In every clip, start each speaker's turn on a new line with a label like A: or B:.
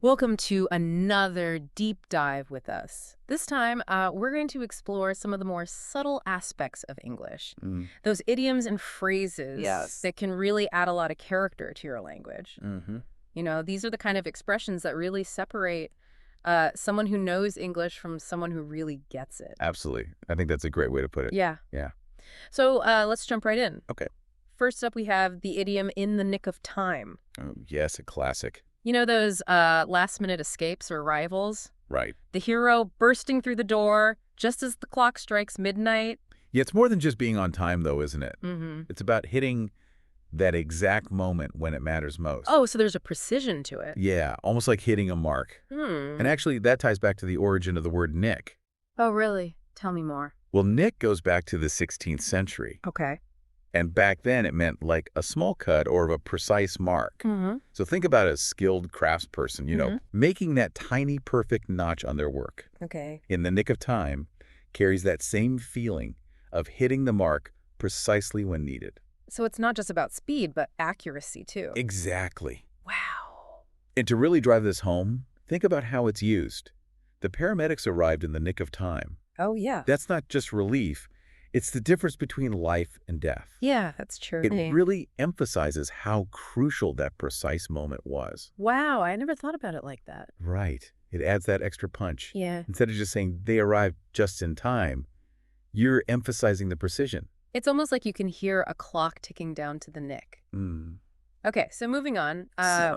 A: Welcome to another deep dive with us. This time, we're going to explore some of the more subtle aspects of English.
B: Mm.
A: Those idioms and phrases
B: Yes.
A: that can really add a lot of character to your language.
B: Mm-hmm.
A: These are the kind of expressions that really separate someone who knows English from someone who really gets it.
B: Absolutely. I think that's a great way to put it.
A: Yeah.
B: Yeah.
A: So let's jump right in.
B: Okay.
A: First up, we have the idiom in the nick of time.
B: Oh, yes, a classic.
A: You know those last-minute escapes or arrivals?
B: Right.
A: The hero bursting through the door just as the clock strikes midnight.
B: Yeah, it's more than just being on time, though, isn't it?
A: Mm-hmm.
B: It's about hitting that exact moment when it matters most.
A: Oh, so there's a precision to it.
B: Yeah, almost like hitting a mark. And actually, that ties back to the origin of the word nick.
A: Oh, really? Tell me more.
B: Well, nick goes back to the 16th century.
A: Okay.
B: And back then, it meant like a small cut or a precise mark.
A: Mm-hmm.
B: So think about a skilled craftsperson, making that tiny perfect notch on their work.
A: Okay.
B: In the nick of time carries that same feeling of hitting the mark precisely when needed.
A: So it's not just about speed, but accuracy, too.
B: Exactly.
A: Wow.
B: And to really drive this home, think about how it's used. The paramedics arrived in the nick of time.
A: Oh, yeah.
B: That's not just relief. It's the difference between life and death.
A: Yeah, that's true.
B: It really emphasizes how crucial that precise moment was.
A: Wow, I never thought about it like that.
B: Right. It adds that extra punch.
A: Yeah.
B: Instead of just saying they arrived just in time, you're emphasizing the precision.
A: It's almost like you can hear a clock ticking down to the nick.
B: Mm.
A: Okay, so moving on.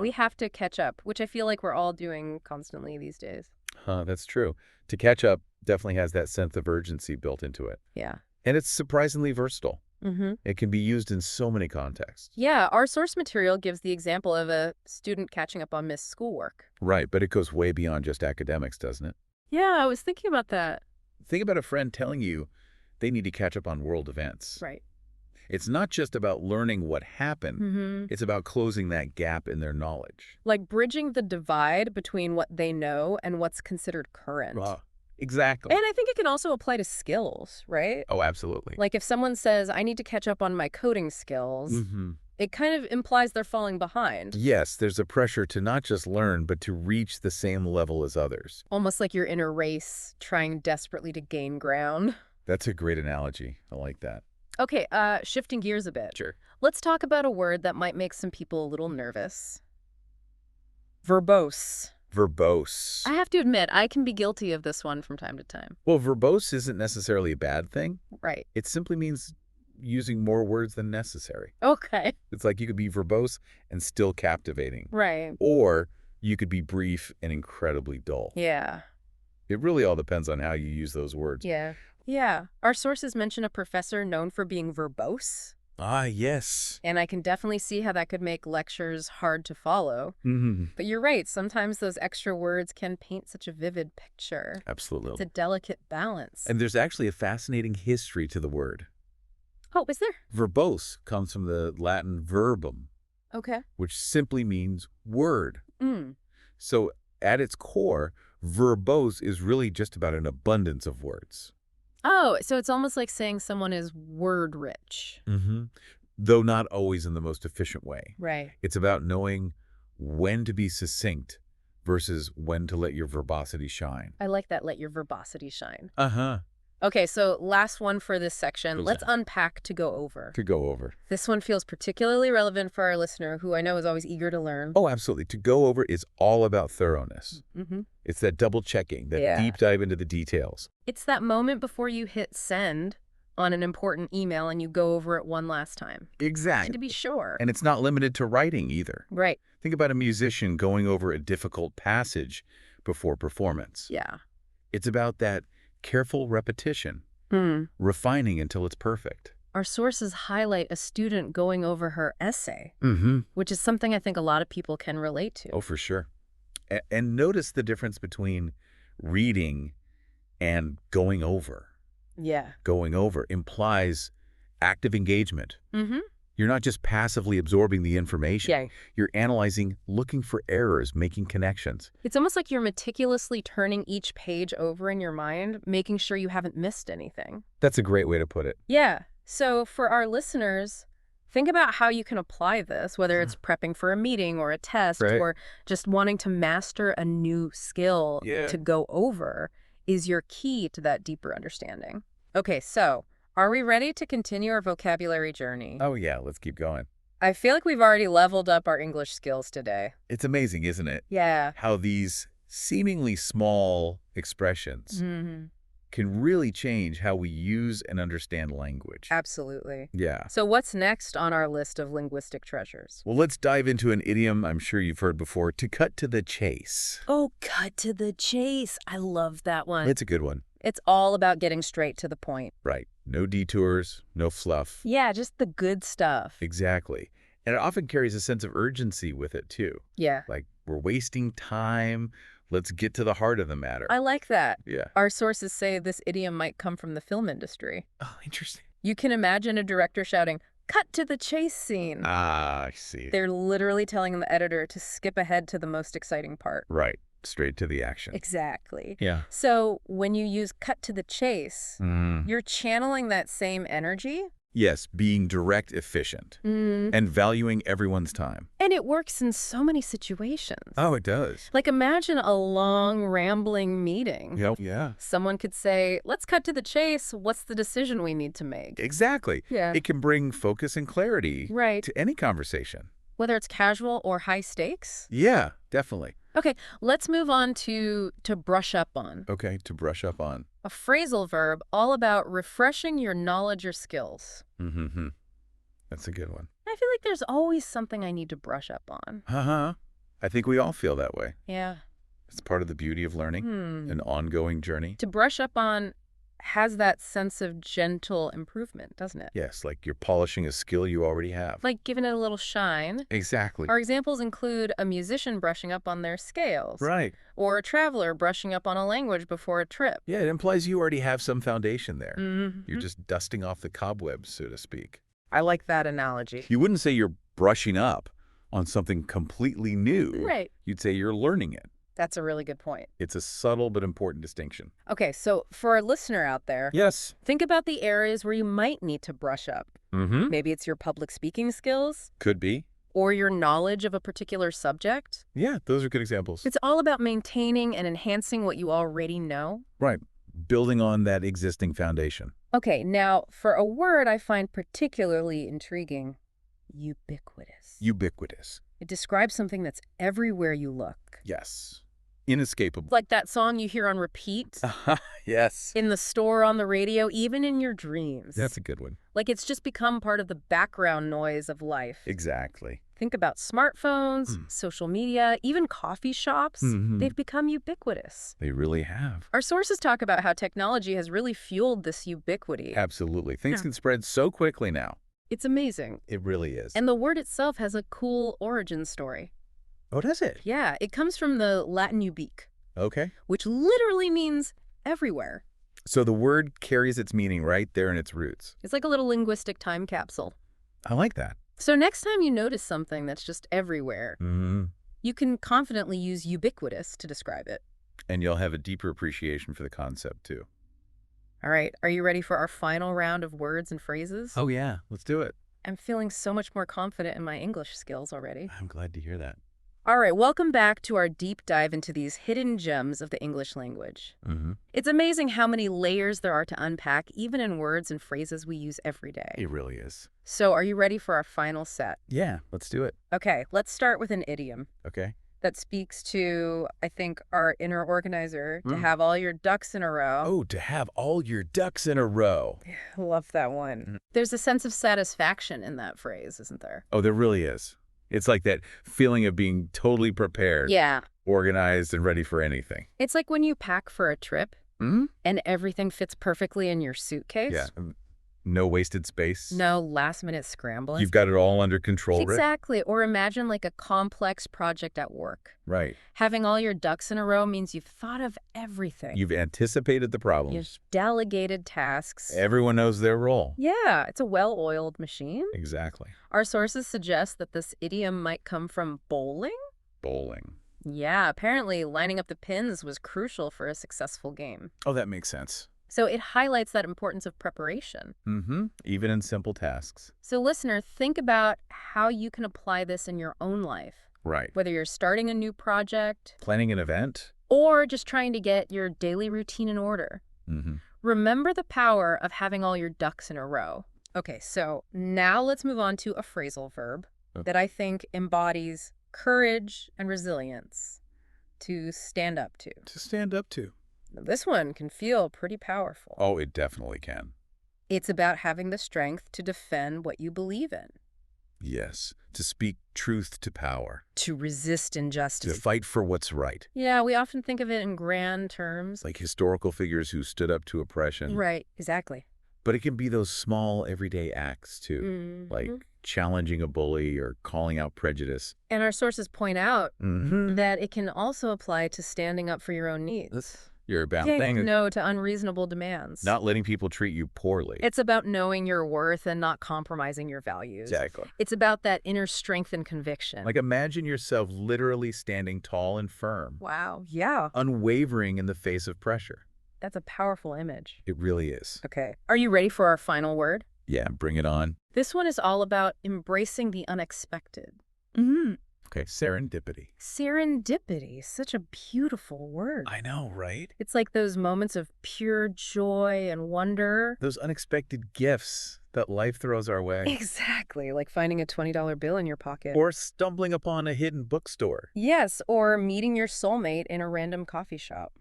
A: We have to catch up, which I feel like we're all doing constantly these days.
B: That's true. To catch up definitely has that sense of urgency built into it.
A: Yeah.
B: And it's surprisingly versatile.
A: Mm-hmm.
B: It can be used in so many contexts.
A: Yeah, our source material gives the example of a student catching up on missed schoolwork.
B: Right, but it goes way beyond just academics, doesn't it?
A: Yeah, I was thinking about that.
B: Think about a friend telling you they need to catch up on world events.
A: Right.
B: It's not just about learning what happened.
A: Mm-hmm.
B: It's about closing that gap in their knowledge.
A: Like bridging the divide between what they know and what's considered current.
B: Exactly.
A: And I think it can also apply to skills, right?
B: Oh, absolutely.
A: Like if someone says, I need to catch up on my coding skills, it kind of implies they're falling behind.
B: Yes, there's a pressure to not just learn, but to reach the same level as others.
A: Almost like you're in a race, trying desperately to gain ground.
B: That's a great analogy. I like that.
A: Okay, shifting gears a bit.
B: Sure.
A: Let's talk about a word that might make some people a little nervous. Verbose.
B: Verbose.
A: I have to admit, I can be guilty of this one from time to time.
B: Well, verbose isn't necessarily a bad thing.
A: Right.
B: It simply means using more words than necessary.
A: Okay.
B: It's like you could be verbose and still captivating.
A: Right.
B: Or you could be brief and incredibly dull.
A: Yeah.
B: It really all depends on how you use those words.
A: Yeah. Yeah. Our sources mention a professor known for being verbose.
B: Ah, yes.
A: And I can definitely see how that could make lectures hard to follow.
B: Mm-hmm.
A: But you're right. Sometimes those extra words can paint such a vivid picture.
B: Absolutely.
A: It's a delicate balance.
B: And there's actually a fascinating history to the word.
A: Oh, is there?
B: Verbose comes from the Latin verbum,
A: Okay.
B: which simply means word.
A: Mm.
B: So at its core, verbose is really just about an abundance of words.
A: Oh, so it's almost like saying someone is word rich.
B: Mm-hmm. Though not always in the most efficient way.
A: Right.
B: It's about knowing when to be succinct versus when to let your verbosity shine.
A: I like that, let your verbosity shine.
B: Uh-huh.
A: Okay, so last one for this section.
B: What's
A: Let's
B: that?
A: unpack to go over.
B: To go over.
A: This one feels particularly relevant for our listener, who I know is always eager to learn.
B: Oh, absolutely. To go over is all about thoroughness.
A: Mm-hmm.
B: It's that double checking, that
A: Yeah.
B: deep dive into the details.
A: It's that moment before you hit send on an important email and you go over it one last time.
B: Exactly.
A: To be sure.
B: And it's not limited to writing either.
A: Right.
B: Think about a musician going over a difficult passage before performance.
A: Yeah.
B: It's about that careful repetition, refining until it's perfect.
A: Our sources highlight a student going over her essay,
B: Mm-hmm.
A: which is something I think a lot of people can relate to.
B: Oh, for sure. And notice the difference between reading and going over.
A: Yeah.
B: Going over implies active engagement.
A: Mm-hmm.
B: You're not just passively absorbing the information.
A: Yeah.
B: You're analyzing, looking for errors, making connections.
A: It's almost like you're meticulously turning each page over in your mind, making sure you haven't missed anything.
B: That's a great way to put it.
A: Yeah. So for our listeners, Think about how you can apply this, whether it's prepping for a meeting or a test
B: Right.
A: or just wanting to master a new skill
B: Yeah.
A: to go over is your key to that deeper understanding. Okay, so are we ready to continue our vocabulary journey?
B: Oh, yeah, let's keep going.
A: I feel like we've already leveled up our English skills today.
B: It's amazing, isn't it?
A: Yeah.
B: How these seemingly small expressions
A: Hmm.
B: can really change how we use and understand language.
A: Absolutely.
B: Yeah.
A: So what's next on our list of linguistic treasures?
B: Well, let's dive into an idiom I'm sure you've heard before, to cut to the chase.
A: Oh, cut to the chase. I love that one.
B: It's a good one.
A: It's all about getting straight to the point.
B: Right. No detours, no fluff.
A: Yeah, just the good stuff.
B: Exactly. And it often carries a sense of urgency with it, too.
A: Yeah,
B: Like, we're wasting time. Let's get to the heart of the matter.
A: I like that.
B: Yeah.
A: Our sources say this idiom might come from the film industry.
B: Oh, interesting.
A: You can imagine a director shouting, "Cut to the chase scene."
B: Ah, I see.
A: They're literally telling the editor to skip ahead to the most exciting part.
B: Right. Straight to the action.
A: Exactly.
B: Yeah.
A: So when you use cut to the chase,
B: Mm.
A: you're channeling that same energy.
B: Yes, being direct, efficient, and valuing everyone's time.
A: And it works in so many situations.
B: Oh, it does.
A: Like imagine a long, rambling meeting.
B: Yeah.
A: Someone could say, "Let's cut to the chase. What's the decision we need to make?"
B: Exactly.
A: Yeah.
B: It can bring focus and clarity
A: Right.
B: to any conversation.
A: Whether it's casual or high stakes.
B: Yeah, definitely.
A: Okay, let's move on to brush up on.
B: Okay, to brush up on.
A: A phrasal verb all about refreshing your knowledge or skills.
B: Mm-hmm. That's a good one.
A: I feel like there's always something I need to brush up on.
B: Uh-huh. I think we all feel that way.
A: Yeah.
B: It's part of the beauty of learning, an ongoing journey.
A: To brush up on has that sense of gentle improvement, doesn't it?
B: Yes, like you're polishing a skill you already have.
A: Like giving it a little shine.
B: Exactly.
A: Our examples include a musician brushing up on their scales.
B: Right.
A: Or a traveler brushing up on a language before a trip.
B: Yeah, it implies you already have some foundation there.
A: Mhm.
B: You're just dusting off the cobwebs, so to speak.
A: I like that analogy.
B: You wouldn't say you're brushing up on something completely new.
A: Right.
B: You'd say you're learning it.
A: That's a really good point.
B: It's a subtle but important distinction.
A: Okay, so for a listener out there,
B: Yes.
A: think about the areas where you might need to brush up.
B: Mm-hmm.
A: Maybe it's your public speaking skills
B: Could be.
A: or your knowledge of a particular subject.
B: Yeah, those are good examples.
A: It's all about maintaining and enhancing what you already know.
B: Right. Building on that existing foundation.
A: Okay, now for a word I find particularly intriguing, ubiquitous.
B: Ubiquitous.
A: It describes something that's everywhere you look.
B: Yes. Inescapable.
A: Like that song you hear on repeat
B: Yes.
A: in the store, on the radio, even in your dreams.
B: That's a good one.
A: Like it's just become part of the background noise of life.
B: Exactly.
A: Think about smartphones, social media, even coffee shops.
B: Mhm.
A: They've become ubiquitous.
B: They really have.
A: Our sources talk about how technology has really fueled this ubiquity.
B: Absolutely. Things
A: Yeah.
B: can spread so quickly now.
A: It's amazing.
B: It really is.
A: And the word itself has a cool origin story.
B: Oh, does it?
A: Yeah, it comes from the Latin ubique,
B: Okay.
A: which literally means everywhere.
B: So the word carries its meaning right there in its roots.
A: It's like a little linguistic time capsule.
B: I like that.
A: So next time you notice something that's just everywhere,
B: Mm-hmm.
A: you can confidently use ubiquitous to describe it.
B: And you'll have a deeper appreciation for the concept, too.
A: All right, are you ready for our final round of words and phrases?
B: Oh, yeah. Let's do it.
A: I'm feeling so much more confident in my English skills already.
B: I'm glad to hear that.
A: All right, welcome back to our deep dive into these hidden gems of the English language.
B: Mm-hmm.
A: It's amazing how many layers there are to unpack, even in words and phrases we use every day.
B: It really is.
A: So are you ready for our final set?
B: Yeah, let's do it.
A: Okay, let's start with an idiom
B: Okay.
A: that speaks to, I think, our inner organizer, to have all your ducks in a row.
B: Oh, to have all your ducks in a row.
A: Love that one. There's a sense of satisfaction in that phrase, isn't there?
B: Oh, there really is. It's like that feeling of being totally prepared,
A: Yeah.
B: organized, and ready for anything.
A: It's like when you pack for a trip
B: Hmm?
A: and everything fits perfectly in your suitcase.
B: Yeah. No wasted space.
A: No last-minute scrambling.
B: You've got it all under control, Rick.
A: Exactly. Or imagine like a complex project at work.
B: Right.
A: Having all your ducks in a row means you've thought of everything.
B: You've anticipated the problems.
A: You've delegated tasks.
B: Everyone knows their role.
A: Yeah, it's a well-oiled machine.
B: Exactly.
A: Our sources suggest that this idiom might come from bowling.
B: Bowling.
A: Yeah, apparently lining up the pins was crucial for a successful game.
B: Oh, that makes sense.
A: So it highlights that importance of preparation.
B: Even in simple tasks.
A: So listener, think about how you can apply this in your own life,
B: Right.
A: whether you're starting a new project
B: Planning an event.
A: or just trying to get your daily routine in order. Remember the power of having all your ducks in a row. Okay, so now let's move on to a phrasal verb that I think embodies courage and resilience. To stand up to.
B: To stand up to.
A: Now, this one can feel pretty powerful.
B: Oh, it definitely can.
A: It's about having the strength to defend what you believe in.
B: Yes. To speak truth to power.
A: To resist injustice.
B: To fight for what's right.
A: Yeah, we often think of it in grand terms.
B: Like historical figures who stood up to oppression.
A: Right, exactly.
B: But it can be those small, everyday acts, too. Like challenging a bully or calling out prejudice.
A: And our sources point out that it can also apply to standing up for your own needs.
B: You're about
A: Saying no to unreasonable demands.
B: Not letting people treat you poorly.
A: It's about knowing your worth and not compromising your values.
B: Exactly.
A: It's about that inner strength and conviction.
B: Like imagine yourself literally standing tall and firm.
A: Wow, yeah.
B: Unwavering in the face of pressure.
A: That's a powerful image.
B: It really is.
A: Okay. Are you ready for our final word?
B: Yeah, bring it on.
A: This one is all about embracing the unexpected.
B: Okay, serendipity.
A: Serendipity, such a beautiful word.
B: I know, right?
A: It's like those moments of pure joy and wonder.
B: Those unexpected gifts that life throws our way.
A: Exactly, like finding a $20 bill in your pocket.
B: Or stumbling upon a hidden bookstore.
A: Yes, or meeting your soulmate in a random coffee shop.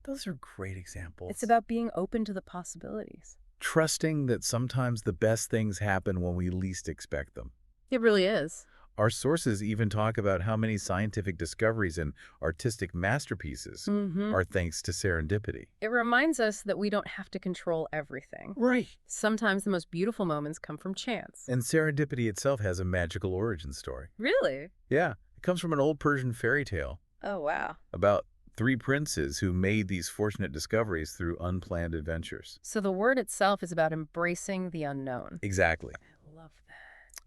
B: Those are great examples.
A: It's about being open to the possibilities.
B: Trusting that sometimes the best things happen when we least expect them.
A: It really is.
B: Our sources even talk about how many scientific discoveries and artistic masterpieces are thanks to serendipity.
A: It reminds us that we don't have to control everything.
B: Right.
A: Sometimes the most beautiful moments come from chance.
B: And serendipity itself has a magical origin story.
A: Really?
B: Yeah, it comes from an old Persian fairy tale
A: Oh, wow.
B: about three princes who made these fortunate discoveries through unplanned adventures.
A: So the word itself is about embracing the unknown.
B: Exactly.
A: I love that.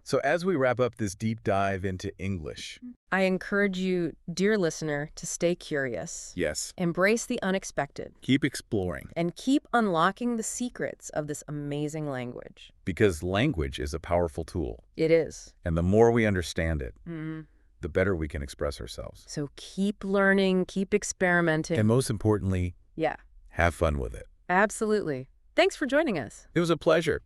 B: So as we wrap up this deep dive into English.
A: I encourage you, dear listener, to stay curious.
B: Yes.
A: Embrace the unexpected.
B: Keep exploring.
A: And keep unlocking the secrets of this amazing language.
B: Because language is a powerful tool.
A: It is.
B: And the more we understand it, the better we can express ourselves.
A: So keep learning, keep experimenting.
B: And most importantly,
A: yeah,
B: have fun with it.
A: absolutely. Thanks for joining us.
B: It was a pleasure.